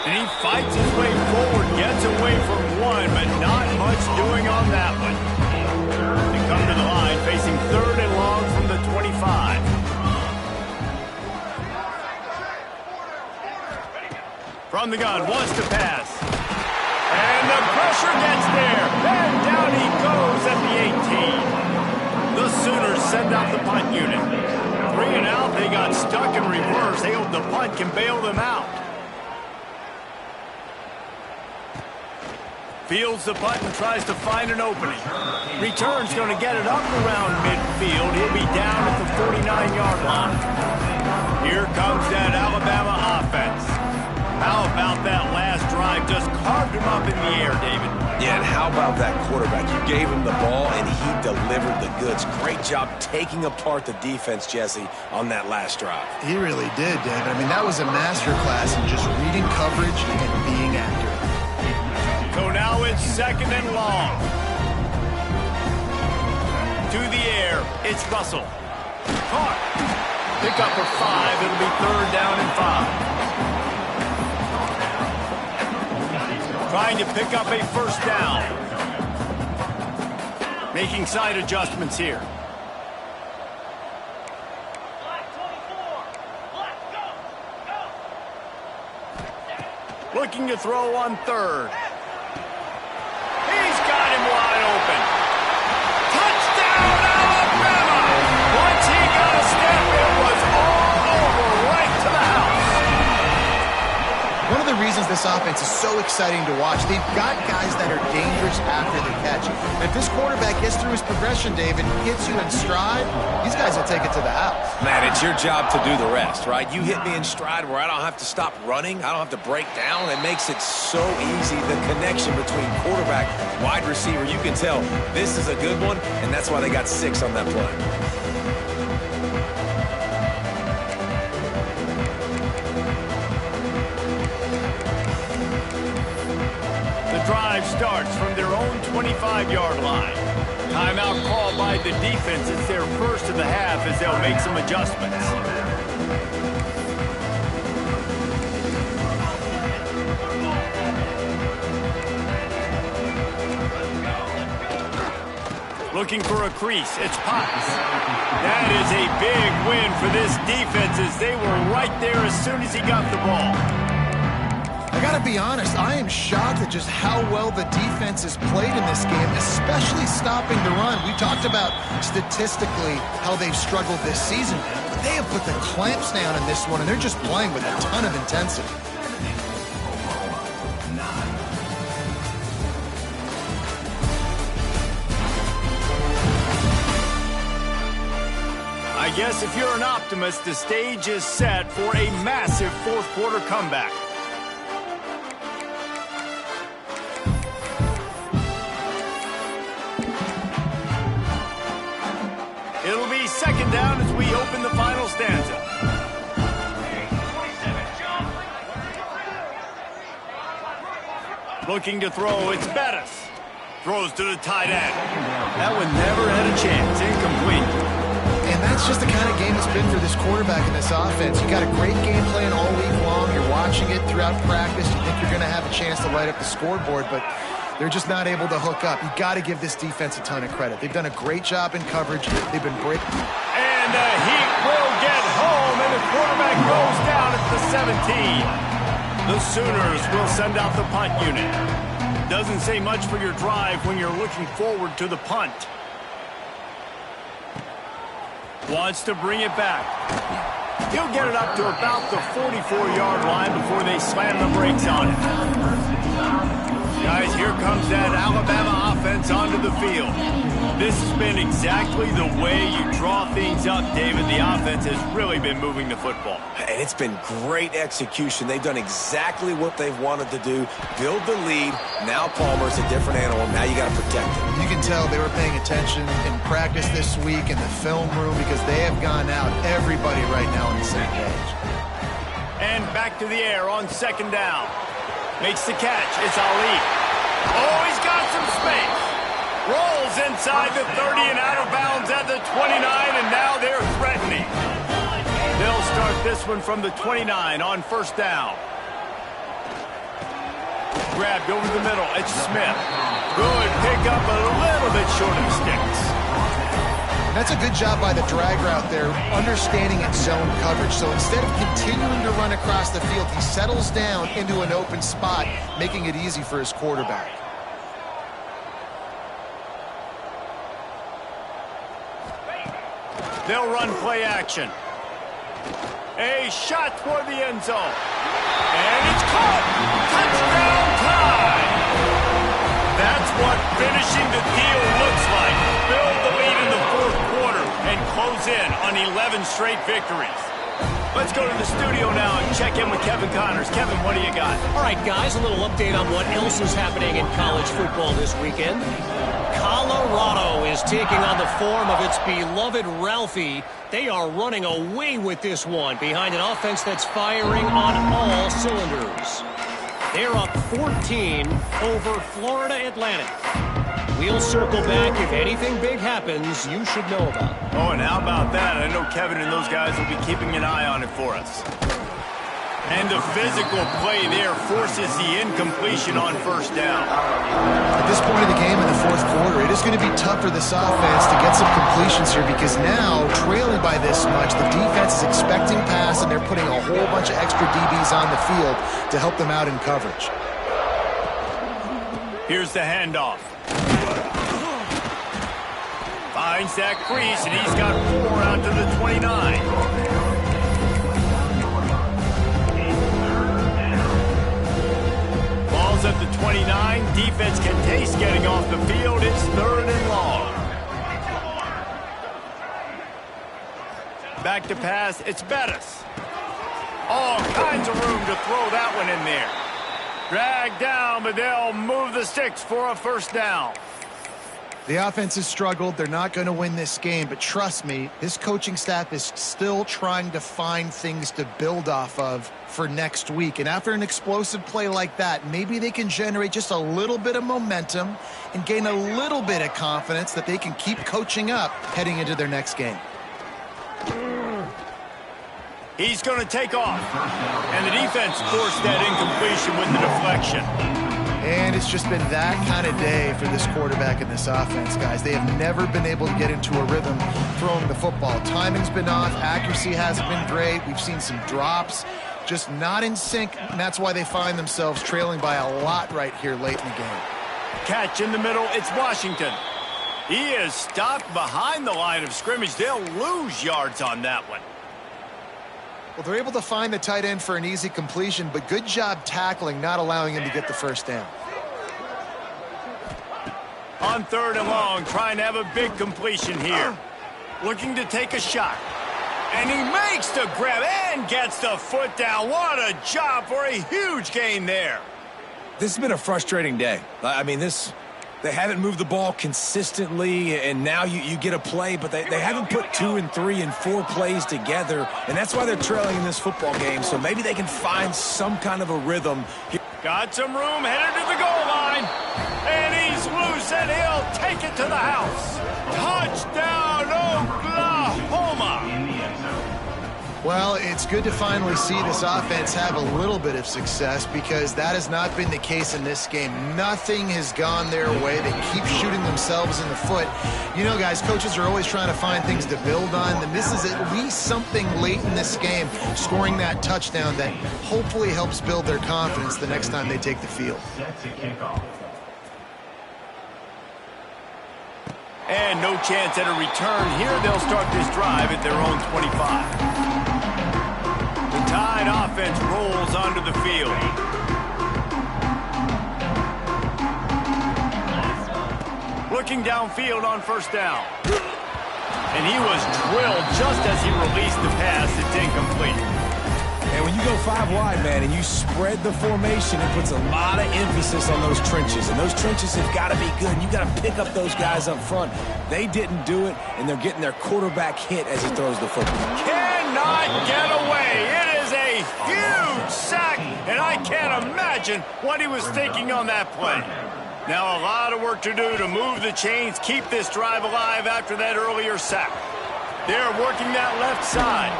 Speaker 1: And he fights his way forward, gets away from one, but not much doing on that one. They come to the line, facing 3rd and long from the 25. From the gun, wants to pass. And the pressure gets there. And down he goes at the 18. The Sooners send out the punt unit. 3 and out, they got stuck in reverse. They hope the punt can bail them out. Fields the punt and tries to find an opening. Return's going to get it up around midfield. He'll be down at the 49-yard line. Here comes that Alabama offense. How about that last drive? Just carved him up in the air, David.
Speaker 3: Yeah, and how about that quarterback? You gave him the ball, and he delivered. delivered the goods. Great job taking apart the defense, Jesse, on that last drive.
Speaker 2: He really did, David. I mean, that was a masterclass in just reading coverage and being accurate.
Speaker 1: So now it's 2nd and long. To the air, it's Russell. Caught. Pick up for 5. It'll be 3rd down and 5. Trying to pick up a 1st down. Making side adjustments here. Looking to throw on 3rd. He's got him wide open. Touchdown, Alabama! Once he got a step, it was all over, right to the house.
Speaker 2: One of the reasons this offense is so exciting to watch, they've got guys that are dangerous after the catch. And if this quarterback gets through his progression, David, hits you in stride, these guys will take it to the house.
Speaker 3: Man, it's your job to do the rest, right? You hit me in stride where I don't have to stop running. I don't have to break down. It makes it so easy. The connection between quarterback, wide receiver, you can tell this is a good one, and that's why they got 6 on that play.
Speaker 1: Drive starts from their own 25-yard line. Timeout called by the defense. It's their first of the half as they'll make some adjustments. Looking for a crease. It's Potts. That is a big win for this defense as they were right there as soon as he got the ball.
Speaker 2: I gotta be honest, I am shocked at just how well the defense has played in this game, especially stopping the run. We talked about statistically how they've struggled this season, but they have put the clamps down in this one, and they're just playing with a ton of intensity.
Speaker 1: I guess if you're an optimist, the stage is set for a massive fourth-quarter comeback. It'll be 2nd down as we open the final stanza. Looking to throw, it's Bettis. Throws to the tight end. That one never had a chance. Incomplete.
Speaker 2: And that's just the kind of game it's been for this quarterback in this offense. You got a great game plan all week long. You're watching it throughout practice. You think you're going to have a chance to light up the scoreboard, but they're just not able to hook up. You got to give this defense a ton of credit. They've done a great job in coverage. They've been breaking.
Speaker 1: And the Heat will get home, and the quarterback goes down at the 17. The Sooners will send out the punt unit. Doesn't say much for your drive when you're looking forward to the punt. Wants to bring it back. He'll get it up to about the 44-yard line before they slam the brakes on it. Guys, here comes that Alabama offense onto the field. This has been exactly the way you draw things up, David. The offense has really been moving the football.
Speaker 3: And it's been great execution. They've done exactly what they've wanted to do. Build the lead. Now Palmer's a different animal. Now you got to protect him.
Speaker 2: You can tell they were paying attention in practice this week in the film room because they have gone out, everybody right now on the same page.
Speaker 1: And back to the air on 2nd down. Makes the catch. It's Ali. Oh, he's got some space. Rolls inside the 30 and out of bounds at the 29, and now they're threatening. They'll start this one from the 29 on 1st down. Grabbed over the middle. It's Smith. Good pick up a little bit short of the sticks.
Speaker 2: That's a good job by the drag route there, understanding its zone coverage. So instead of continuing to run across the field, he settles down into an open spot, making it easy for his quarterback.
Speaker 1: They'll run play action. A shot toward the end zone. And it's caught. Touchdown time. That's what finishing the deal looks like. Build the lead in the 4th quarter and close in on 11 straight victories. Let's go to the studio now and check in with Kevin Connors. Kevin, what do you got?
Speaker 4: All right, guys, a little update on what else is happening in college football this weekend. Colorado Colorado is taking on the form of its beloved Ralphie. They are running away with this one behind an offense that's firing on all cylinders. They're up 14 over Florida Atlantic. We'll circle back. If anything big happens, you should know about it.
Speaker 1: Oh, and how about that? I know Kevin and those guys will be keeping an eye on it for us. And the physical play there forces the incompletion on first down.
Speaker 2: At this point of the game in the fourth quarter, it is going to be tough for this offense to get some completions here because now, trailing by this much, the defense is expecting pass and they're putting a whole bunch of extra DBs on the field to help them out in coverage.
Speaker 1: Here's the handoff. Finds that crease, and he's got 4 out to the 29. At the 29, defense can taste getting off the field. It's 3rd and long. Back to pass, it's Bettis. All kinds of room to throw that one in there. Dragged down, but they'll move the sticks for a first down.
Speaker 2: The offense has struggled. They're not going to win this game, but trust me, this coaching staff is still trying to find things to build off of for next week. And after an explosive play like that, maybe they can generate just a little bit of momentum and gain a little bit of confidence that they can keep coaching up heading into their next game.
Speaker 1: He's going to take off. And the defense forced that incompletion with the deflection.
Speaker 2: And it's just been that kind of day for this quarterback and this offense, guys. They have never been able to get into a rhythm throwing the football. Timing's been off. Accuracy hasn't been great. We've seen some drops. Just not in sync, and that's why they find themselves trailing by a lot right here late in the game.
Speaker 1: Catch in the middle. It's Washington. He is stopped behind the line of scrimmage. They'll lose yards on that one.
Speaker 2: Well, they're able to find the tight end for an easy completion, but good job tackling, not allowing him to get the first down.
Speaker 1: On 3rd and long, trying to have a big completion here. Looking to take a shot. And he makes the grab and gets the foot down. What a job for a huge gain there.
Speaker 3: This has been a frustrating day. I mean, they haven't moved the ball consistently, and now you get a play, but they haven't put 2 and 3 and 4 plays together, and that's why they're trailing in this football game. So maybe they can find some kind of a rhythm.
Speaker 1: Got some room, headed to the goal line, and he's loose, and he'll take it to the house. Touchdown, Oklahoma!
Speaker 2: Well, it's good to finally see this offense have a little bit of success because that has not been the case in this game. Nothing has gone their way. They keep shooting themselves in the foot. You know, guys, coaches are always trying to find things to build on, and this is at least something late in this game, scoring that touchdown that hopefully helps build their confidence the next time they take the field.
Speaker 5: Set to kick off.
Speaker 1: And no chance at a return here. They'll start this drive at their own 25. The Tide offense rolls onto the field. Looking downfield on first down. And he was drilled just as he released the pass. It's incomplete.
Speaker 3: And when you go 5 wide, man, and you spread the formation, it puts a lot of emphasis on those trenches. And those trenches have got to be good. And you got to pick up those guys up front. They didn't do it, and they're getting their quarterback hit as he throws the football.
Speaker 1: Cannot get away. It is a huge sack, and I can't imagine what he was thinking on that play. Now a lot of work to do to move the chains, keep this drive alive after that earlier sack. They're working that left side.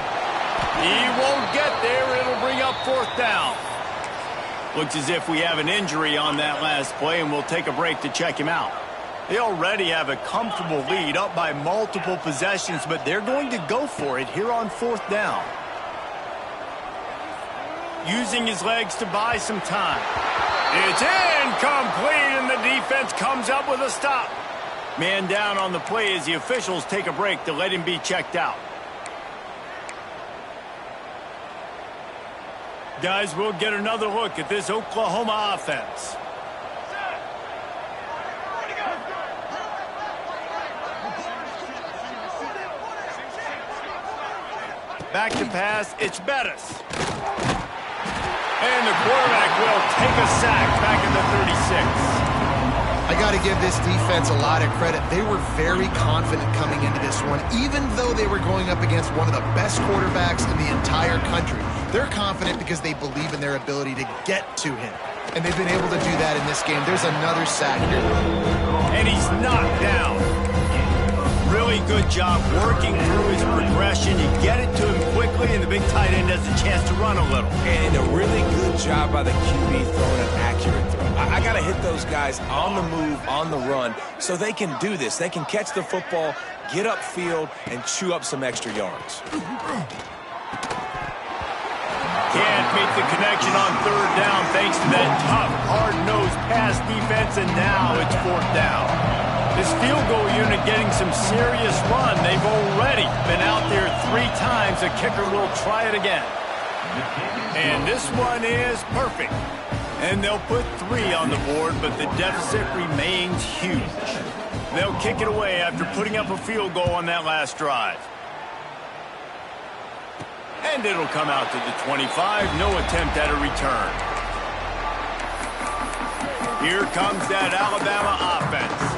Speaker 1: He won't get there. It'll bring up 4th down. Looks as if we have an injury on that last play, and we'll take a break to check him out. They already have a comfortable lead, up by multiple possessions, but they're going to go for it here on 4th down. Using his legs to buy some time. It's incomplete, and the defense comes up with a stop. Man down on the play as the officials take a break to let him be checked out. Guys, we'll get another look at this Oklahoma offense. Back to pass, it's Bettis. And the quarterback will take a sack back at the 36.
Speaker 2: I got to give this defense a lot of credit. They were very confident coming into this one, even though they were going up against one of the best quarterbacks in the entire country. They're confident because they believe in their ability to get to him, and they've been able to do that in this game. There's another sack here.
Speaker 1: And he's knocked down. Really good job working through his progression. You get it to him quickly, and the big tight end has a chance to run a little.
Speaker 3: And a really good job by the QB throwing an accurate throw. I got to hit those guys on the move, on the run, so they can do this. They can catch the football, get upfield, and chew up some extra yards.
Speaker 1: Can't make the connection on third down thanks to that tough, hard-nosed pass defense, and now it's fourth down. This field goal unit getting some serious run. They've already been out there 3 times. The kicker will try it again. And this one is perfect. And they'll put 3 on the board, but the deficit remains huge. They'll kick it away after putting up a field goal on that last drive. And it'll come out to the 25. No attempt at a return. Here comes that Alabama offense.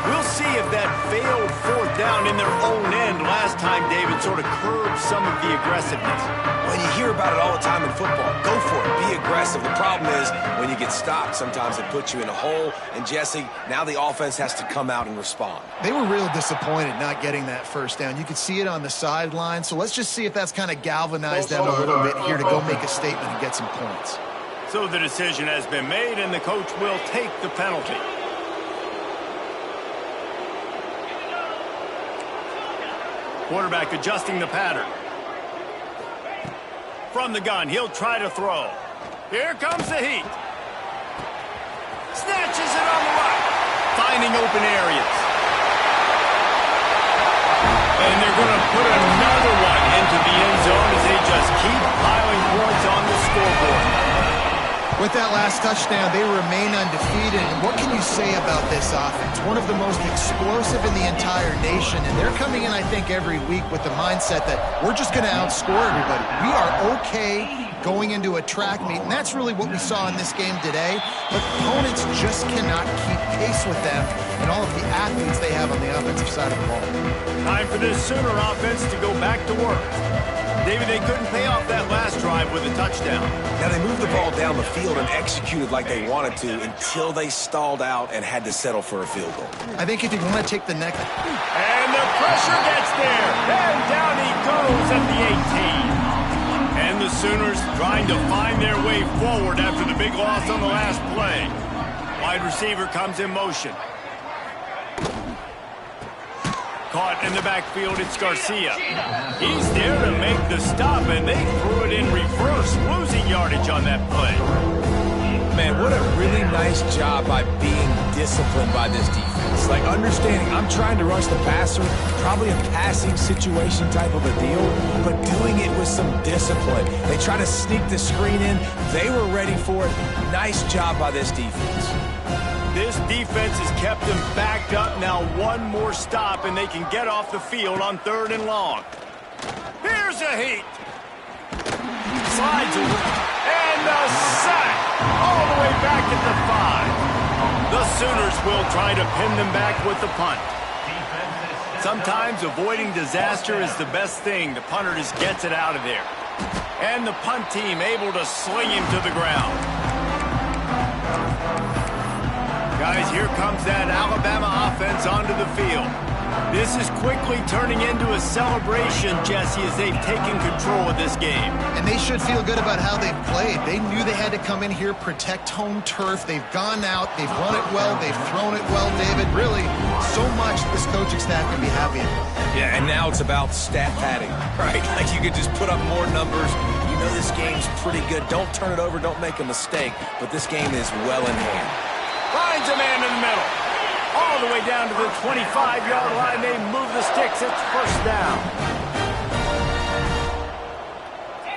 Speaker 1: We'll see if that failed fourth down in their own end last time, David, sort of curbed some of the aggressiveness.
Speaker 3: Well, you hear about it all the time in football. Go for it. Be aggressive. The problem is when you get stopped, sometimes it puts you in a hole. And, Jesse, now the offense has to come out and respond.
Speaker 2: They were real disappointed not getting that first down. You could see it on the sideline. So let's just see if that's kind of galvanized them a little bit here to go make a statement and get some points.
Speaker 1: So the decision has been made, and the coach will take the penalty. Quarterback adjusting the pattern. From the gun, he'll try to throw. Here comes the heat. Snatches it on the right. Finding open areas. And they're going to put another one into the end zone as they just keep piling points on the scoreboard.
Speaker 2: With that last touchdown, they remain undefeated. And what can you say about this offense? One of the most explosive in the entire nation. And they're coming in, I think, every week with the mindset that we're just going to outscore everybody. We are okay going into a track meet. And that's really what we saw in this game today. But opponents just cannot keep pace with them and all of the athletes they have on the offensive side of the ball.
Speaker 1: Time for this Sooner offense to go back to work. David, they couldn't pay off that last drive with a touchdown.
Speaker 3: Now, they moved the ball down the field and executed like they wanted to until they stalled out and had to settle for a field goal.
Speaker 2: I think if you want to take the next...
Speaker 1: And the pressure gets there. And down he goes at the 18. And the Sooners trying to find their way forward after the big loss on the last play. Wide receiver comes in motion. Caught in the backfield, it's Garcia. He's there to make the stop, and they threw it in reverse, losing yardage on that play.
Speaker 3: Man, what a really nice job by being disciplined by this defense. Like, understanding I'm trying to rush the passer, probably a passing situation type of a deal, but doing it with some discipline. They try to sneak the screen in. They were ready for it. Nice job by this defense.
Speaker 1: This defense has kept them backed up. Now one more stop, and they can get off the field on 3rd and long. Here's a heat. Slides over. And a sack. All the way back at the 5. The Sooners will try to pin them back with the punt. Sometimes avoiding disaster is the best thing. The punter just gets it out of there. And the punt team able to sling him to the ground. Guys, here comes that Alabama offense onto the field. This is quickly turning into a celebration, Jesse, as they've taken control of this game.
Speaker 2: And they should feel good about how they've played. They knew they had to come in here, protect home turf. They've gone out, they've run it well, they've thrown it well, David. Really, so much this coaching staff can be happy about.
Speaker 3: Yeah, and now it's about stat padding, right? Like you could just put up more numbers. You know this game's pretty good. Don't turn it over, don't make a mistake. But this game is well in hand.
Speaker 1: Finds a man in the middle. All the way down to the 25-yard line. They move the sticks. It's first down.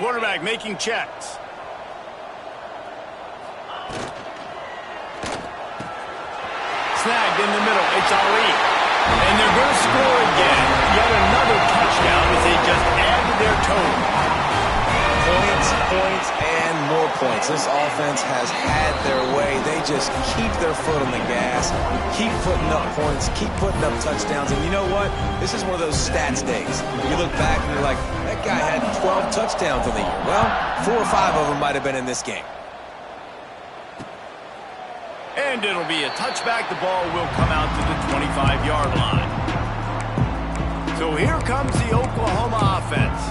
Speaker 1: Quarterback making checks. Snagged in the middle. It's Ali. And they're going to score again. Yet another touchdown as they just add to their total.
Speaker 3: Point points, points, and more points. This offense has had their way. They just keep their foot on the gas, keep putting up points, keep putting up touchdowns. And you know what? This is one of those stats days. You look back and you're like, that guy had 12 touchdowns on the year. Well, 4 or 5 of them might have been in this game.
Speaker 1: And it'll be a touchback. The ball will come out to the 25-yard line. So here comes the Oklahoma offense.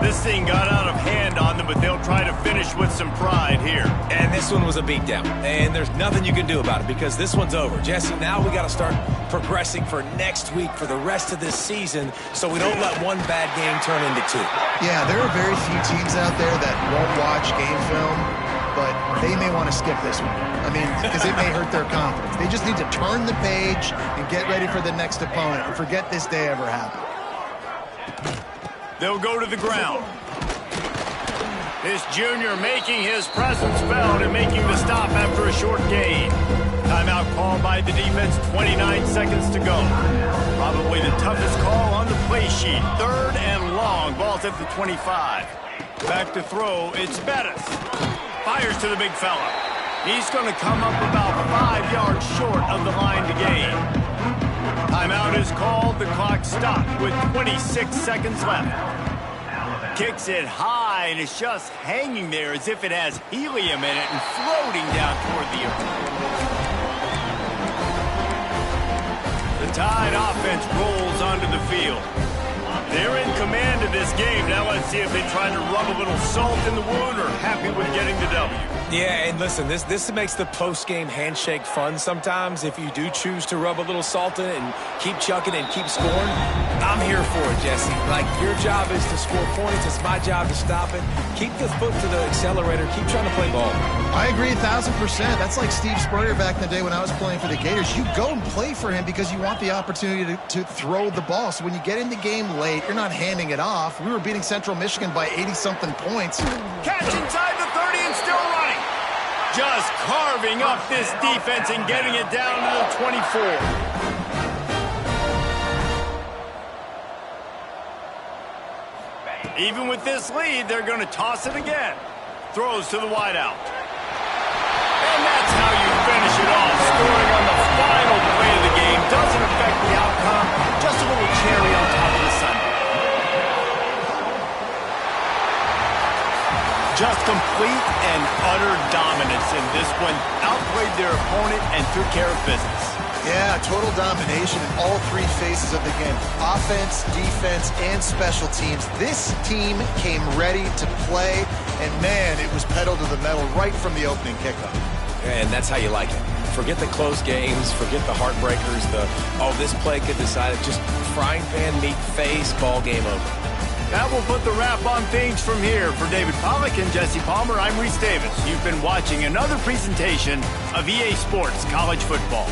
Speaker 1: This thing got out of hand on them, but they'll try to finish with some pride here.
Speaker 3: And this one was a beatdown. And there's nothing you can do about it because this one's over. Jesse, now we got to start progressing for next week, for the rest of this season, so we don't let one bad game turn into 2.
Speaker 2: Yeah, there are very few teams out there that won't watch game film, but they may want to skip this one. I mean, because it may hurt their confidence. They just need to turn the page and get ready for the next opponent and forget this day ever happened.
Speaker 1: They'll go to the ground. This junior making his presence felt and making the stop after a short gain. Timeout called by the defense, 29 seconds to go. Probably the toughest call on the play sheet. 3rd and long, ball's at the 25. Back to throw, it's Bettis. Fires to the big fella. He's going to come up about 5 yards short of the line to gain. Timeout is called. The clock stopped with 26 seconds left. Kicks it high, and it's just hanging there as if it has helium in it and floating down toward the earth. The Tide offense rolls onto the field. They're in command of this game. Now let's see if they try to rub a little salt in the wound or happy with getting the W.
Speaker 3: Yeah, and listen, this makes the post-game handshake fun sometimes. If you do choose to rub a little salt in it and keep chucking and keep scoring, I'm here for it, Jesse. Like, your job is to score points. It's my job to stop it. Keep the foot to the accelerator. Keep trying to play ball.
Speaker 2: I agree 1,000%. That's like Steve Spurrier back in the day when I was playing for the Gators. You go and play for him because you want the opportunity to throw the ball. So when you get in the game late, you're not handing it off. We were beating Central Michigan by 80-something points.
Speaker 1: Catch inside the 30 and still running. Just carving up this defense and getting it down to the 24. Even with this lead, they're going to toss it again. Throws to the wideout. And that's how you finish it off. Scoring on the final play of the game doesn't affect the outcome. Just a little cherry on top of the sundae. Just complete and utter dominance in this one. Outplayed their opponent and took care of business.
Speaker 2: Yeah, total domination in all 3 phases of the game. Offense, defense, and special teams. This team came ready to play, and man, it was pedal to the metal right from the opening kickoff.
Speaker 3: And that's how you like it. Forget the close games, forget the heartbreakers, this play could decide it. Just frying pan meet face, ball game over.
Speaker 1: That will put the wrap on things from here. For David Pollack and Jesse Palmer, I'm Reese Davis. You've been watching another presentation of EA Sports College Football.